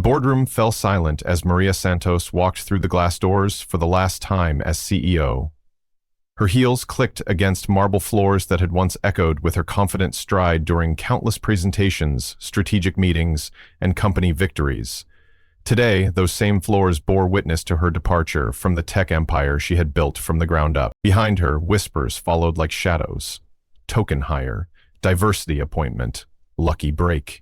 boardroom fell silent as Maria Santos walked through the glass doors for the last time as CEO. Her heels clicked against marble floors that had once echoed with her confident stride during countless presentations, strategic meetings, and company victories. Today, those same floors bore witness to her departure from the tech empire she had built from the ground up. Behind her, whispers followed like shadows. Token hire, diversity appointment, lucky break.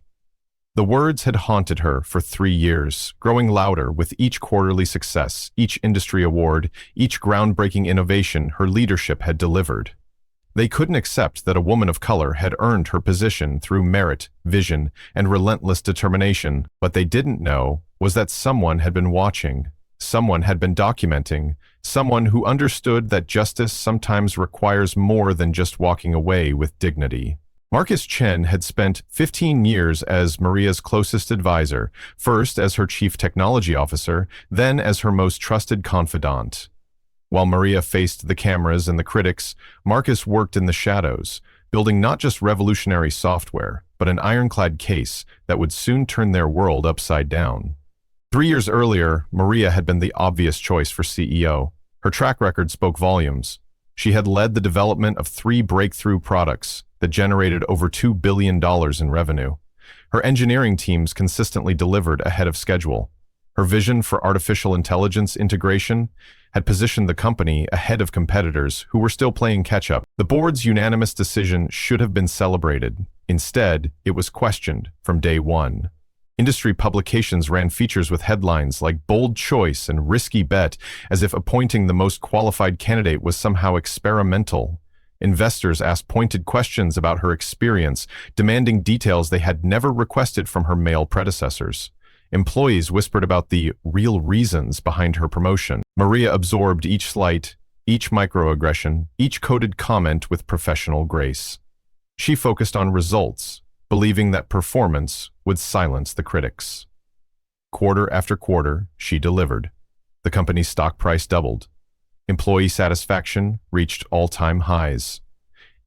The words had haunted her for 3 years, growing louder with each quarterly success, each industry award, each groundbreaking innovation her leadership had delivered. They couldn't accept that a woman of color had earned her position through merit, vision, and relentless determination. What they didn't know was that someone had been watching, someone had been documenting, someone who understood that justice sometimes requires more than just walking away with dignity. Marcus Chen had spent 15 years as Maria's closest advisor, first as her chief technology officer, then as her most trusted confidant. While Maria faced the cameras and the critics, Marcus worked in the shadows, building not just revolutionary software, but an ironclad case that would soon turn their world upside down. 3 years earlier, Maria had been the obvious choice for CEO. Her track record spoke volumes. She had led the development of 3 breakthrough products that generated over $2 billion in revenue. Her engineering teams consistently delivered ahead of schedule. Her vision for artificial intelligence integration had positioned the company ahead of competitors who were still playing catch-up. The board's unanimous decision should have been celebrated. Instead, it was questioned from day one. Industry publications ran features with headlines like "bold choice" and "risky bet," as if appointing the most qualified candidate was somehow experimental. Investors asked pointed questions about her experience, demanding details they had never requested from her male predecessors. Employees whispered about the real reasons behind her promotion. Maria absorbed each slight, each microaggression, each coded comment with professional grace. She focused on results, believing that performance would silence the critics. Quarter after quarter, she delivered. The company's stock price doubled. Employee satisfaction reached all-time highs.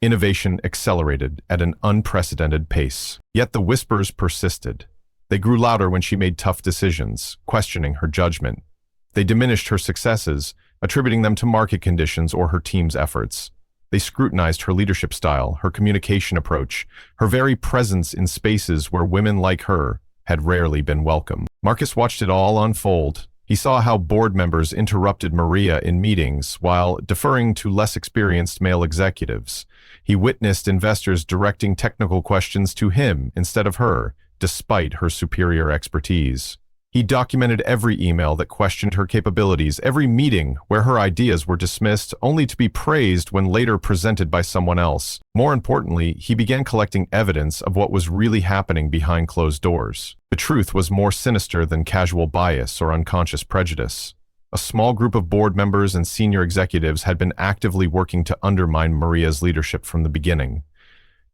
Innovation accelerated at an unprecedented pace. Yet the whispers persisted. They grew louder when she made tough decisions, questioning her judgment. They diminished her successes, attributing them to market conditions or her team's efforts. They scrutinized her leadership style, her communication approach, her very presence in spaces where women like her had rarely been welcome. Marcus watched it all unfold. He saw how board members interrupted Maria in meetings while deferring to less experienced male executives. He witnessed investors directing technical questions to him instead of her, despite her superior expertise. He documented every email that questioned her capabilities, every meeting where her ideas were dismissed only to be praised when later presented by someone else. More importantly, he began collecting evidence of what was really happening behind closed doors. The truth was more sinister than casual bias or unconscious prejudice. A small group of board members and senior executives had been actively working to undermine Maria's leadership from the beginning.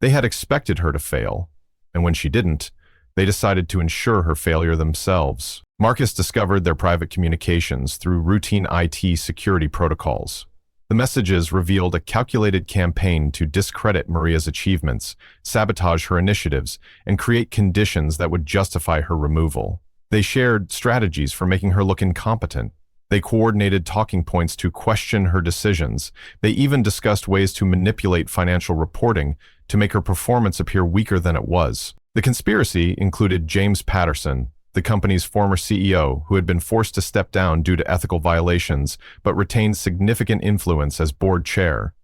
They had expected her to fail, and when she didn't, they decided to ensure her failure themselves. Marcus discovered their private communications through routine IT security protocols. The messages revealed a calculated campaign to discredit Maria's achievements, sabotage her initiatives, and create conditions that would justify her removal. They shared strategies for making her look incompetent. They coordinated talking points to question her decisions. They even discussed ways to manipulate financial reporting to make her performance appear weaker than it was. The conspiracy included James Patterson, the company's former CEO, who had been forced to step down due to ethical violations, but retained significant influence as board chair.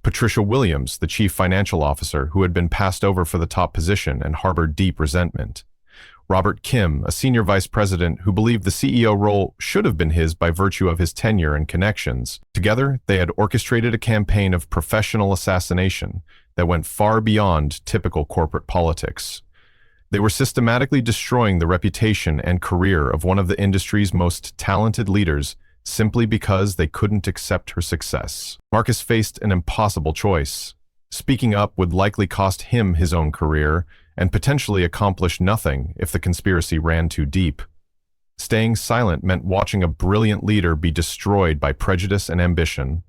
Patricia Williams, the chief financial officer, who had been passed over for the top position and harbored deep resentment. Robert Kim, a senior vice president who believed the CEO role should have been his by virtue of his tenure and connections. Together, they had orchestrated a campaign of professional assassination that went far beyond typical corporate politics. They were systematically destroying the reputation and career of one of the industry's most talented leaders simply because they couldn't accept her success. Marcus faced an impossible choice. Speaking up would likely cost him his own career and potentially accomplish nothing if the conspiracy ran too deep. Staying silent meant watching a brilliant leader be destroyed by prejudice and ambition.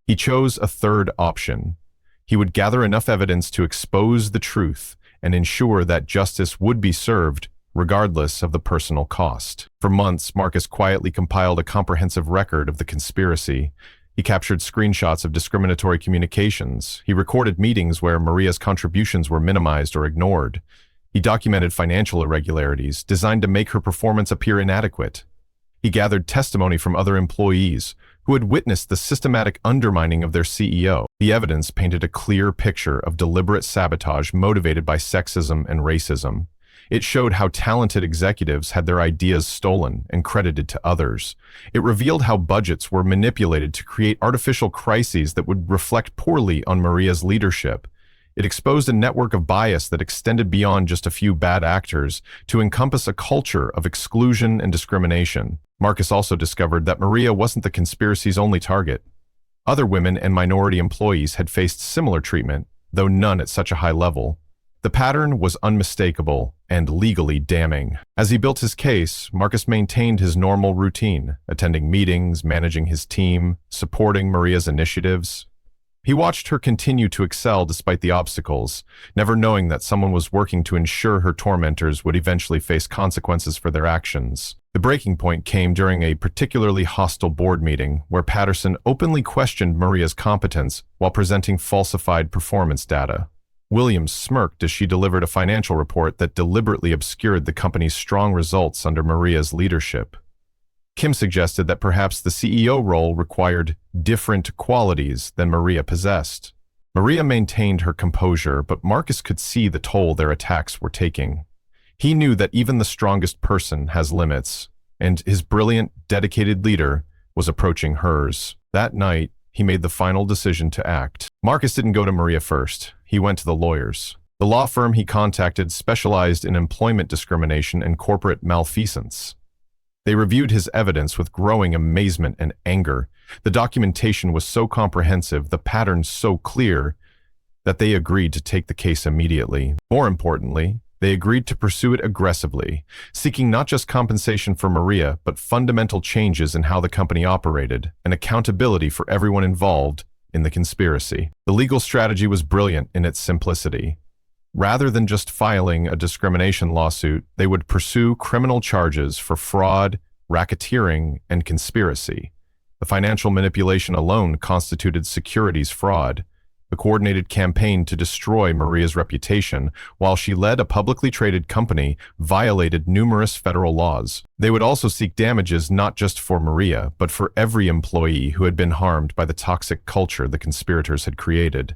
He chose a third option. He would gather enough evidence to expose the truth and ensure that justice would be served regardless of the personal cost. For months, Marcus quietly compiled a comprehensive record of the conspiracy. He captured screenshots of discriminatory communications. He recorded meetings where Maria's contributions were minimized or ignored. He documented financial irregularities designed to make her performance appear inadequate. He gathered testimony from other employees who had witnessed the systematic undermining of their CEO. The evidence painted a clear picture of deliberate sabotage motivated by sexism and racism. It showed how talented executives had their ideas stolen and credited to others. It revealed how budgets were manipulated to create artificial crises that would reflect poorly on Maria's leadership. It exposed a network of bias that extended beyond just a few bad actors to encompass a culture of exclusion and discrimination. Marcus also discovered that Maria wasn't the conspiracy's only target. Other women and minority employees had faced similar treatment, though none at such a high level. The pattern was unmistakable and legally damning. As he built his case, Marcus maintained his normal routine, attending meetings, managing his team, supporting Maria's initiatives. He watched her continue to excel despite the obstacles, never knowing that someone was working to ensure her tormentors would eventually face consequences for their actions. The breaking point came during a particularly hostile board meeting where Patterson openly questioned Maria's competence while presenting falsified performance data. Williams smirked as she delivered a financial report that deliberately obscured the company's strong results under Maria's leadership. Kim suggested that perhaps the CEO role required different qualities than Maria possessed. Maria maintained her composure, but Marcus could see the toll their attacks were taking. He knew that even the strongest person has limits, and his brilliant, dedicated leader was approaching hers. That night, he made the final decision to act. Marcus didn't go to Maria first. He went to the lawyers. The law firm he contacted specialized in employment discrimination and corporate malfeasance. They reviewed his evidence with growing amazement and anger. The documentation was so comprehensive, the patterns so clear, that they agreed to take the case immediately. More importantly, they agreed to pursue it aggressively, seeking not just compensation for Maria, but fundamental changes in how the company operated and accountability for everyone involved in the conspiracy. The legal strategy was brilliant in its simplicity. Rather than just filing a discrimination lawsuit, they would pursue criminal charges for fraud, racketeering, and conspiracy. The financial manipulation alone constituted securities fraud. The coordinated campaign to destroy Maria's reputation while she led a publicly traded company violated numerous federal laws. They would also seek damages not just for Maria, but for every employee who had been harmed by the toxic culture the conspirators had created.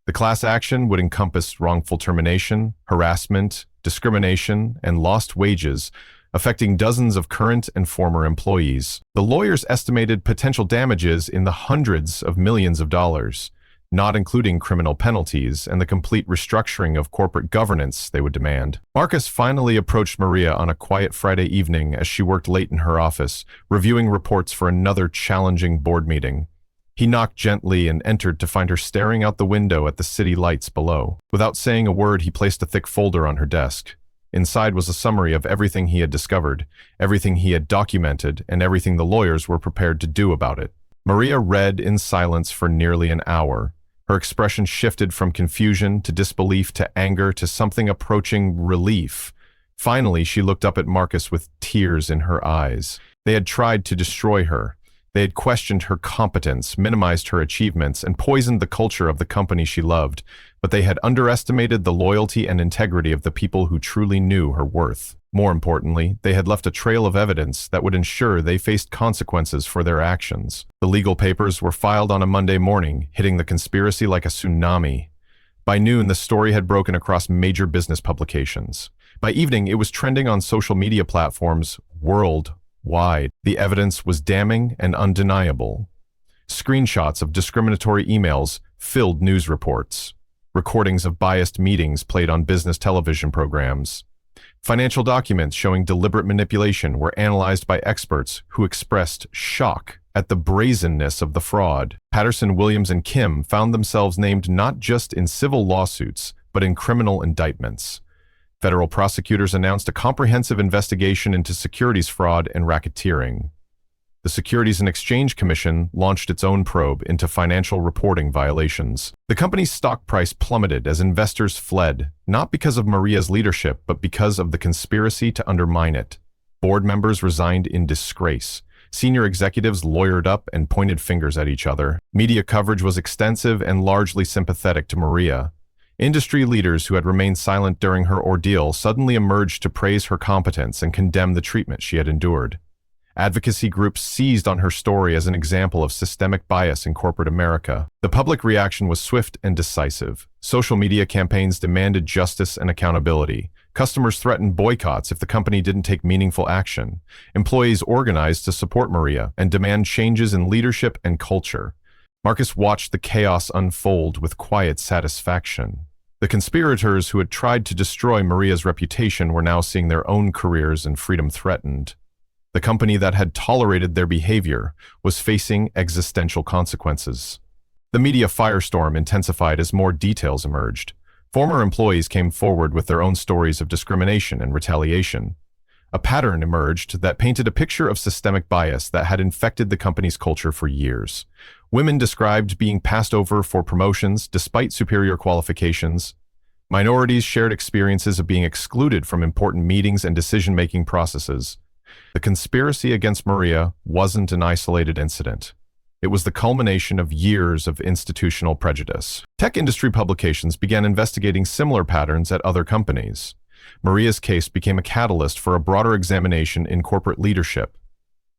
The class action would encompass wrongful termination, harassment, discrimination, and lost wages, affecting dozens of current and former employees. The lawyers estimated potential damages in the hundreds of millions of dollars, not including criminal penalties and the complete restructuring of corporate governance they would demand. Marcus finally approached Maria on a quiet Friday evening as she worked late in her office, reviewing reports for another challenging board meeting. He knocked gently and entered to find her staring out the window at the city lights below. Without saying a word, he placed a thick folder on her desk. Inside was a summary of everything he had discovered, everything he had documented, and everything the lawyers were prepared to do about it. Maria read in silence for nearly an hour. Her expression shifted from confusion to disbelief to anger to something approaching relief. Finally, she looked up at Marcus with tears in her eyes. They had tried to destroy her. They had questioned her competence, minimized her achievements, and poisoned the culture of the company she loved, but they had underestimated the loyalty and integrity of the people who truly knew her worth. More importantly, they had left a trail of evidence that would ensure they faced consequences for their actions. The legal papers were filed on a Monday morning, hitting the conspiracy like a tsunami. By noon, the story had broken across major business publications. By evening, it was trending on social media platforms worldwide. The evidence was damning and undeniable. Screenshots of discriminatory emails filled news reports. Recordings of biased meetings played on business television programs. Financial documents showing deliberate manipulation were analyzed by experts who expressed shock at the brazenness of the fraud. Patterson, Williams, and Kim found themselves named not just in civil lawsuits, but in criminal indictments. Federal prosecutors announced a comprehensive investigation into securities fraud and racketeering. The the Securities and Exchange Commission launched its own probe into financial reporting violations. The company's stock price plummeted as investors fled, not because of Maria's leadership, but because of the conspiracy to undermine it. Board members resigned in disgrace. Senior executives lawyered up and pointed fingers at each other. Media coverage was extensive and largely sympathetic to Maria. Industry leaders who had remained silent during her ordeal suddenly emerged to praise her competence and condemn the treatment she had endured. Advocacy groups seized on her story as an example of systemic bias in corporate America. The public reaction was swift and decisive. Social media campaigns demanded justice and accountability. Customers threatened boycotts if the company didn't take meaningful action. Employees organized to support Maria and demand changes in leadership and culture. Marcus watched the chaos unfold with quiet satisfaction. The conspirators who had tried to destroy Maria's reputation were now seeing their own careers and freedom threatened. The company that had tolerated their behavior was facing existential consequences. The media firestorm intensified as more details emerged. Former employees came forward with their own stories of discrimination and retaliation. A pattern emerged that painted a picture of systemic bias that had infected the company's culture for years. Women described being passed over for promotions despite superior qualifications. Minorities shared experiences of being excluded from important meetings and decision-making processes. The conspiracy against Maria wasn't an isolated incident. It was the culmination of years of institutional prejudice. Tech industry publications began investigating similar patterns at other companies. Maria's case became a catalyst for a broader examination in corporate leadership.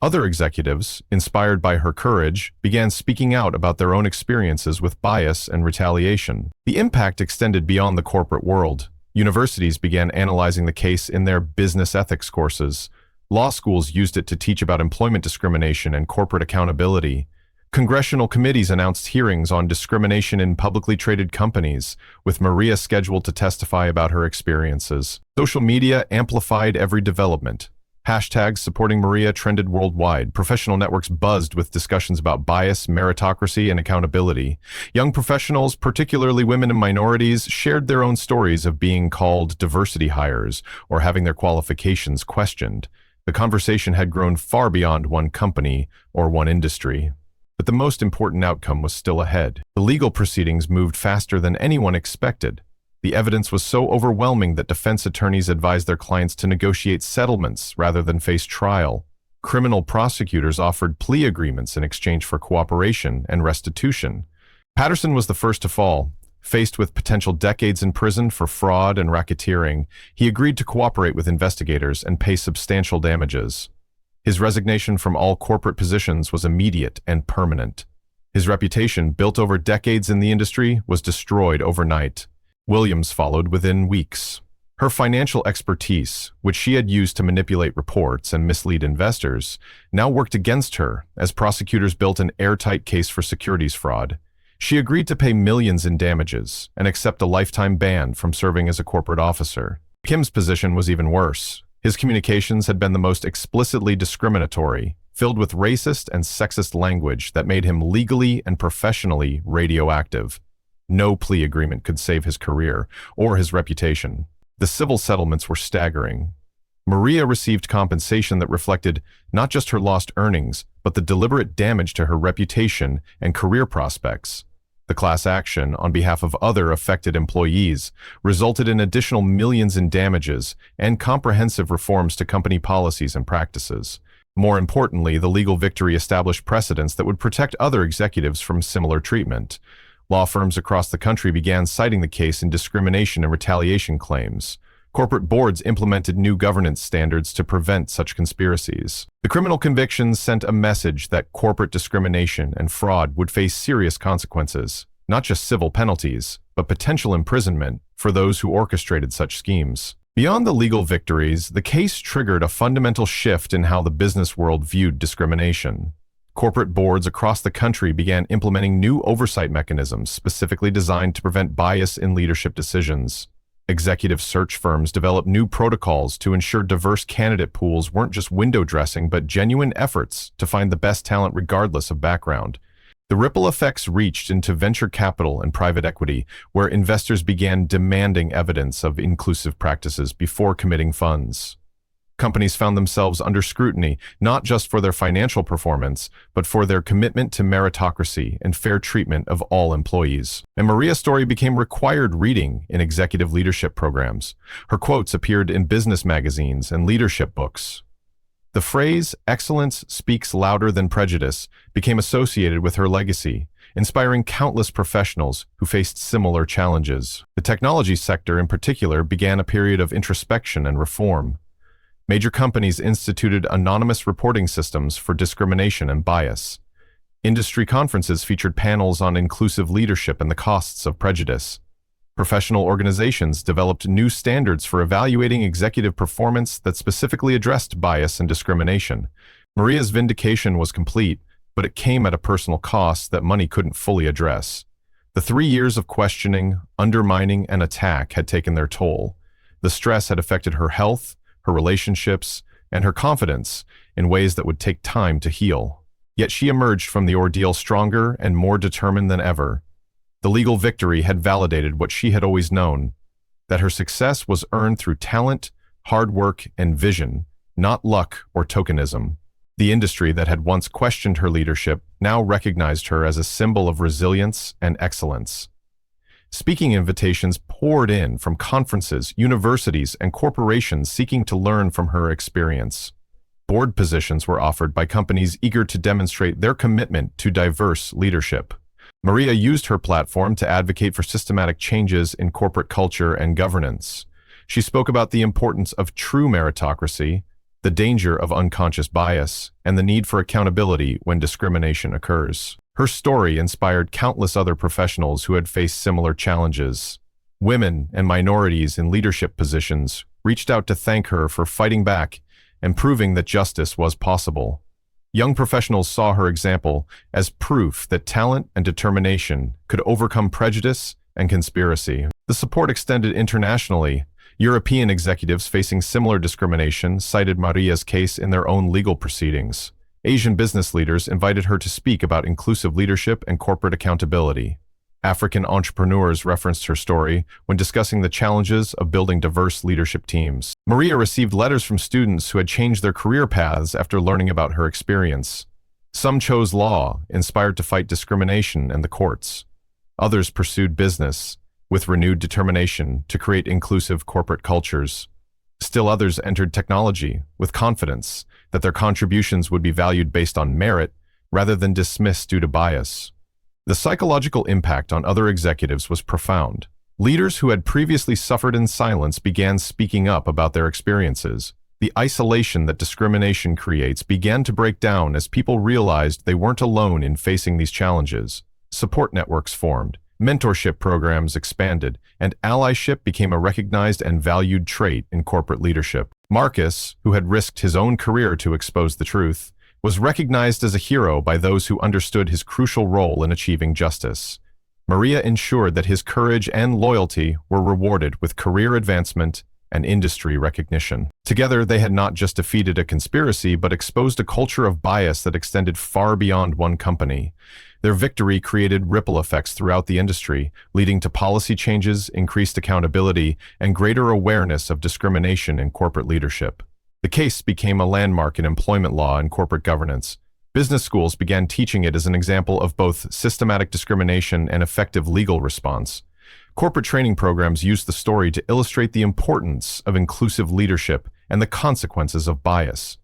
Other executives, inspired by her courage, began speaking out about their own experiences with bias and retaliation. The impact extended beyond the corporate world. Universities began analyzing the case in their business ethics courses. Law schools used it to teach about employment discrimination and corporate accountability. Congressional committees announced hearings on discrimination in publicly traded companies, with Maria scheduled to testify about her experiences. Social media amplified every development. Hashtags supporting Maria trended worldwide. Professional networks buzzed with discussions about bias, meritocracy, and accountability. Young professionals, particularly women and minorities, shared their own stories of being called diversity hires or having their qualifications questioned. The conversation had grown far beyond one company or one industry. But the most important outcome was still ahead. The legal proceedings moved faster than anyone expected. The evidence was so overwhelming that defense attorneys advised their clients to negotiate settlements rather than face trial. Criminal prosecutors offered plea agreements in exchange for cooperation and restitution. Patterson was the first to fall. Faced with potential decades in prison for fraud and racketeering, he agreed to cooperate with investigators and pay substantial damages. His resignation from all corporate positions was immediate and permanent. His reputation, built over decades in the industry, was destroyed overnight. Williams followed within weeks. Her financial expertise, which she had used to manipulate reports and mislead investors, now worked against her as prosecutors built an airtight case for securities fraud. She agreed to pay millions in damages and accept a lifetime ban from serving as a corporate officer. Kim's position was even worse. His communications had been the most explicitly discriminatory, filled with racist and sexist language that made him legally and professionally radioactive. No plea agreement could save his career or his reputation. The civil settlements were staggering. Maria received compensation that reflected not just her lost earnings, but the deliberate damage to her reputation and career prospects. The class action, on behalf of other affected employees, resulted in additional millions in damages and comprehensive reforms to company policies and practices. More importantly, the legal victory established precedents that would protect other executives from similar treatment. Law firms across the country began citing the case in discrimination and retaliation claims. Corporate boards implemented new governance standards to prevent such conspiracies. The criminal convictions sent a message that corporate discrimination and fraud would face serious consequences, not just civil penalties, but potential imprisonment for those who orchestrated such schemes. Beyond the legal victories, the case triggered a fundamental shift in how the business world viewed discrimination. Corporate boards across the country began implementing new oversight mechanisms specifically designed to prevent bias in leadership decisions. Executive search firms developed new protocols to ensure diverse candidate pools weren't just window dressing but genuine efforts to find the best talent regardless of background. The ripple effects reached into venture capital and private equity, where investors began demanding evidence of inclusive practices before committing funds. Companies found themselves under scrutiny, not just for their financial performance, but for their commitment to meritocracy and fair treatment of all employees. And Maria's story became required reading in executive leadership programs. Her quotes appeared in business magazines and leadership books. The phrase, "excellence speaks louder than prejudice," became associated with her legacy, inspiring countless professionals who faced similar challenges. The technology sector in particular began a period of introspection and reform. Major companies instituted anonymous reporting systems for discrimination and bias. Industry conferences featured panels on inclusive leadership and the costs of prejudice. Professional organizations developed new standards for evaluating executive performance that specifically addressed bias and discrimination. Maria's vindication was complete, but it came at a personal cost that money couldn't fully address. The 3 years of questioning, undermining, and attack had taken their toll. The stress had affected her health, her relationships, and her confidence in ways that would take time to heal. Yet she emerged from the ordeal stronger and more determined than ever. The legal victory had validated what she had always known, that her success was earned through talent, hard work, and vision, not luck or tokenism. The industry that had once questioned her leadership now recognized her as a symbol of resilience and excellence. Speaking invitations poured in from conferences, universities, and corporations seeking to learn from her experience. Board positions were offered by companies eager to demonstrate their commitment to diverse leadership. Maria used her platform to advocate for systematic changes in corporate culture and governance. She spoke about the importance of true meritocracy, the danger of unconscious bias, and the need for accountability when discrimination occurs. Her story inspired countless other professionals who had faced similar challenges. Women and minorities in leadership positions reached out to thank her for fighting back and proving that justice was possible. Young professionals saw her example as proof that talent and determination could overcome prejudice and conspiracy. The support extended internationally. European executives facing similar discrimination cited Maria's case in their own legal proceedings. Asian business leaders invited her to speak about inclusive leadership and corporate accountability. African entrepreneurs referenced her story when discussing the challenges of building diverse leadership teams. Maria received letters from students who had changed their career paths after learning about her experience. Some chose law, inspired to fight discrimination in the courts. Others pursued business, with renewed determination to create inclusive corporate cultures. Still others entered technology with confidence that their contributions would be valued based on merit rather than dismissed due to bias. The psychological impact on other executives was profound. Leaders who had previously suffered in silence began speaking up about their experiences. The isolation that discrimination creates began to break down as people realized they weren't alone in facing these challenges. Support networks formed, mentorship programs expanded, and allyship became a recognized and valued trait in corporate leadership. Marcus, who had risked his own career to expose the truth, was recognized as a hero by those who understood his crucial role in achieving justice. Maria ensured that his courage and loyalty were rewarded with career advancement and industry recognition. Together, they had not just defeated a conspiracy, but exposed a culture of bias that extended far beyond one company. Their victory created ripple effects throughout the industry, leading to policy changes, increased accountability, and greater awareness of discrimination in corporate leadership. The case became a landmark in employment law and corporate governance. Business schools began teaching it as an example of both systematic discrimination and effective legal response. Corporate training programs used the story to illustrate the importance of inclusive leadership and the consequences of bias.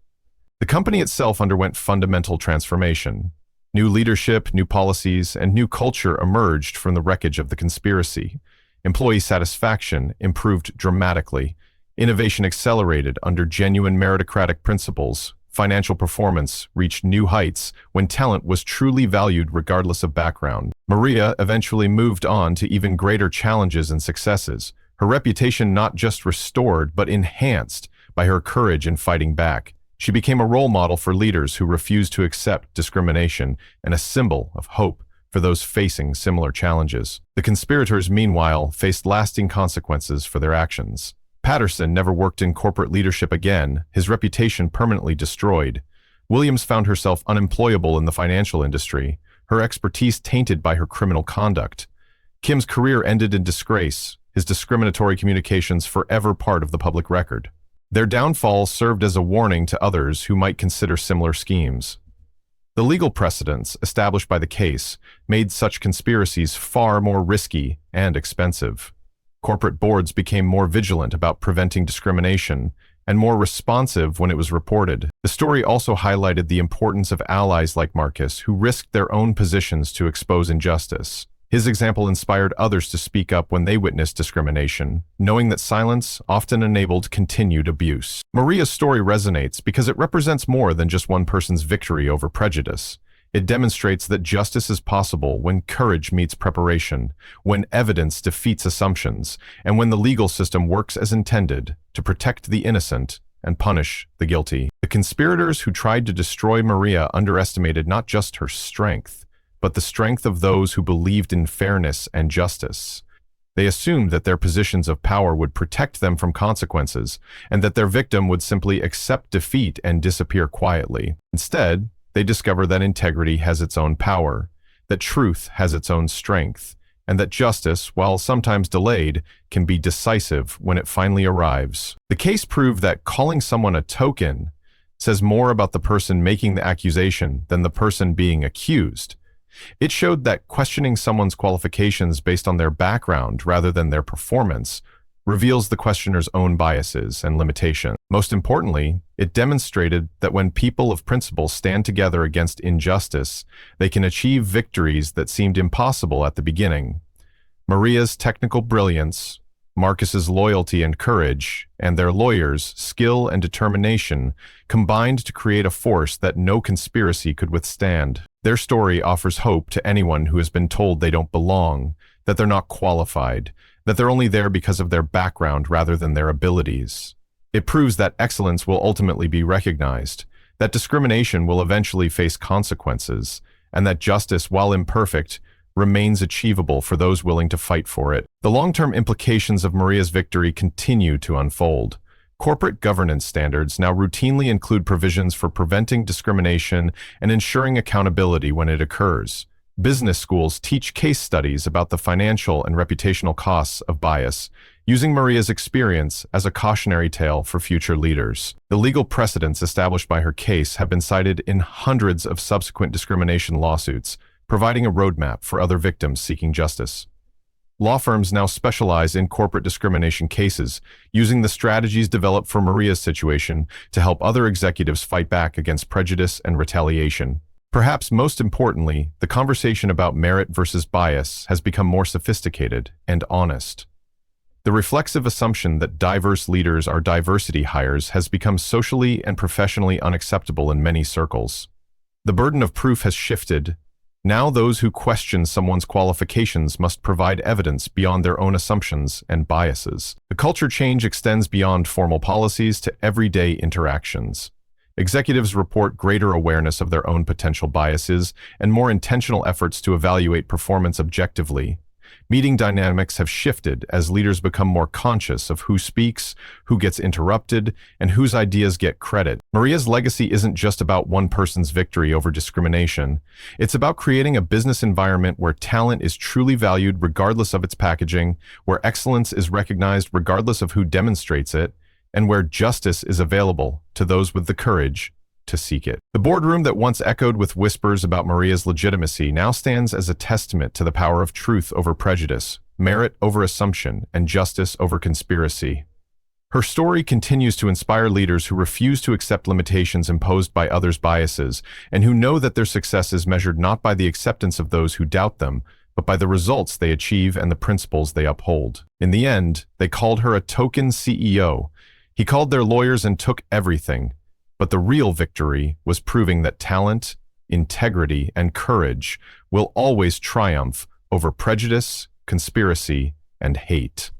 The company itself underwent fundamental transformation. New leadership, new policies, and new culture emerged from the wreckage of the conspiracy. Employee satisfaction improved dramatically. Innovation accelerated under genuine meritocratic principles. Financial performance reached new heights when talent was truly valued regardless of background. Maria eventually moved on to even greater challenges and successes, her reputation not just restored but enhanced by her courage in fighting back. She became a role model for leaders who refused to accept discrimination and a symbol of hope for those facing similar challenges. The conspirators, meanwhile, faced lasting consequences for their actions. Patterson never worked in corporate leadership again, his reputation permanently destroyed. Williams found herself unemployable in the financial industry, her expertise tainted by her criminal conduct. Kim's career ended in disgrace, his discriminatory communications forever part of the public record. Their downfall served as a warning to others who might consider similar schemes. The legal precedents established by the case made such conspiracies far more risky and expensive. Corporate boards became more vigilant about preventing discrimination and more responsive when it was reported. The story also highlighted the importance of allies like Marcus, who risked their own positions to expose injustice. His example inspired others to speak up when they witnessed discrimination, knowing that silence often enabled continued abuse. Maria's story resonates because it represents more than just one person's victory over prejudice. It demonstrates that justice is possible when courage meets preparation, when evidence defeats assumptions, and when the legal system works as intended to protect the innocent and punish the guilty. The conspirators who tried to destroy Maria underestimated not just her strength, but the strength of those who believed in fairness and justice. They assumed that their positions of power would protect them from consequences, and that their victim would simply accept defeat and disappear quietly. Instead, they discover that integrity has its own power, that truth has its own strength, and that justice, while sometimes delayed, can be decisive when it finally arrives. The case proved that calling someone a token says more about the person making the accusation than the person being accused. It showed that questioning someone's qualifications based on their background rather than their performance reveals the questioner's own biases and limitations. Most importantly, it demonstrated that when people of principle stand together against injustice, they can achieve victories that seemed impossible at the beginning. Maria's technical brilliance, Marcus's loyalty and courage, and their lawyers' skill and determination combined to create a force that no conspiracy could withstand. Their story offers hope to anyone who has been told they don't belong, that they're not qualified, that they're only there because of their background rather than their abilities. It proves that excellence will ultimately be recognized, that discrimination will eventually face consequences, and that justice, while imperfect, remains achievable for those willing to fight for it. The long-term implications of Maria's victory continue to unfold. Corporate governance standards now routinely include provisions for preventing discrimination and ensuring accountability when it occurs. Business schools teach case studies about the financial and reputational costs of bias, using Maria's experience as a cautionary tale for future leaders. The legal precedents established by her case have been cited in hundreds of subsequent discrimination lawsuits, providing a roadmap for other victims seeking justice. Law firms now specialize in corporate discrimination cases, using the strategies developed for Maria's situation to help other executives fight back against prejudice and retaliation. Perhaps most importantly, the conversation about merit versus bias has become more sophisticated and honest. The reflexive assumption that diverse leaders are diversity hires has become socially and professionally unacceptable in many circles. The burden of proof has shifted. Now those who question someone's qualifications must provide evidence beyond their own assumptions and biases. The culture change extends beyond formal policies to everyday interactions. Executives report greater awareness of their own potential biases and more intentional efforts to evaluate performance objectively. Meeting dynamics have shifted as leaders become more conscious of who speaks, who gets interrupted, and whose ideas get credit. Maria's legacy isn't just about one person's victory over discrimination. It's about creating a business environment where talent is truly valued regardless of its packaging, where excellence is recognized regardless of who demonstrates it, and where justice is available to those with the courage to seek it. The boardroom that once echoed with whispers about Maria's legitimacy now stands as a testament to the power of truth over prejudice, merit over assumption, and justice over conspiracy. Her story continues to inspire leaders who refuse to accept limitations imposed by others' biases, and who know that their success is measured not by the acceptance of those who doubt them, but by the results they achieve and the principles they uphold. In the end, they called her a token CEO. He called their lawyers and took everything. But the real victory was proving that talent, integrity, and courage will always triumph over prejudice, conspiracy, and hate.